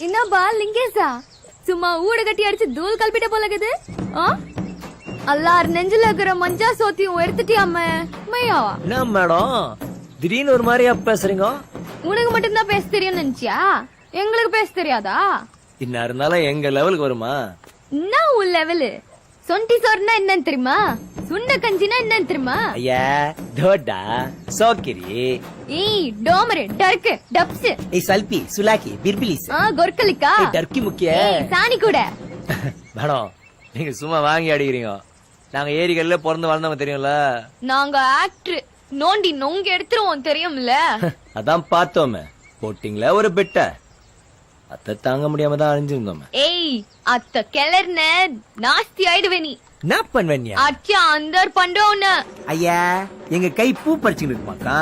என்னப்பா லிங்கேஷா சும்மா ஊட கட்டி அடிச்சு தூள் கல்பிட்ட போல இருக்குது அல்லார் நெஞ்சில இருக்கிற மஞ்சா சோத்தியும் எடுத்துட்டியாம மையாவா என்ன மேடம் திடீர்னு ஒரு மாதிரியா பேசுறீங்க? உனக்கு மட்டும்தான் பேச தெரியும் நினைச்சியா? எங்களுக்கு பேச தெரியாதா? என்ன இருந்தாலும் எங்க லெவலுக்கு வருமா? என்ன உன் லெவலு? சொண்டி சோறுனா என்னன்னு தெரியுமா? சுண்ட கஞ்சினா என்னன்னு தெரியுமா? ஐயா தோடா சோக்கிரி ஏய் டோமரு டர்க்கு டப்ஸ் ஏய் சல்பி சுலாக்கி பிர்பிலிஸ் கொர்க்கலிக்கா டர்க்கி முக்கிய சாணி கூட மேடம் நீங்க சும்மா வாங்கி அடிக்கிறீங்க. நாங்க ஏரிகள்ல பிறந்து வாழ்ந்தவங்க தெரியும்ல. நாங்க ஆக்டர் நோண்டி நொங்க எடுத்துருவோம் தெரியும்ல. அதான் பார்த்தோமே போட்டிங்களா ஒரு பெட்ட அத்தை தாங்க முடியாம தான் அழிஞ்சிருந்தோம். ஏய் அத்த கிளர்ன நாஸ்தி ஆயிடுவே நீ. என்ன பண்ணுவீங்க? அச்சா அந்தர் பண்றோன்னு. ஐயா எங்க கை பூ பறிச்சுட்டு இருக்குமாக்கா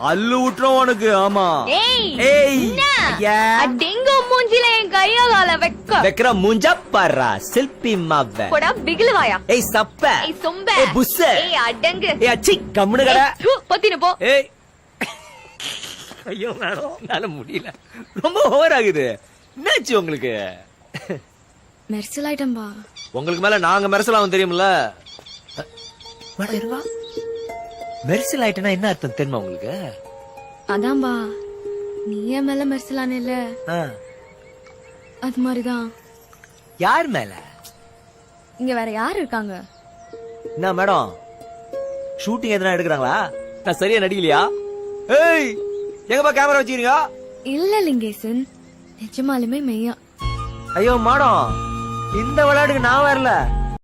அல்லு விட்டுறோம் உனக்கு. ஆமா ஏய் ஏய் ஐயா டெங்கு மூஞ்சில என் கையால வைக்கிற மூஞ்சா பாரா செல்பி மாவ போடா பிகில் வாயா. ஏய் சப்ப ஏய் சொம்ப ஏய் புஸ்ஸ ஏய் அடங்கு ஏய் அச்சி கம்முனு கடை பத்தின போ. ஏய் ஐயோ மேடம் என்னால முடியல ரொம்ப ஓவர் ஆகுது. என்னாச்சு உங்களுக்கு? மெர்சல் ஐட்டம்பா. உங்களுக்கு மேல நாங்க மெர்சலாவும் தெரியும்ல. மெர்சல் ஆயிட்டனா என்ன அர்த்தம் தெரியுமா உங்களுக்கு? அதான்பா நீ என் மேல மெர்சலானே இல்ல அது மாதிரிதான். யார் மேல? இங்க வேற யாரு இருக்காங்க? என்ன மேடம் ஷூட்டிங் எதனா எடுக்கிறாங்களா? நான் சரியா நடிக்கலையா? ஏய் எங்கப்பா கேமரா வச்சுக்கிறீங்க? இல்ல லிங்கேசன் நிஜமாலுமே மெய்யா. ஐயோ மேடம் இந்த விளையாட்டுக்கு நான் வரல.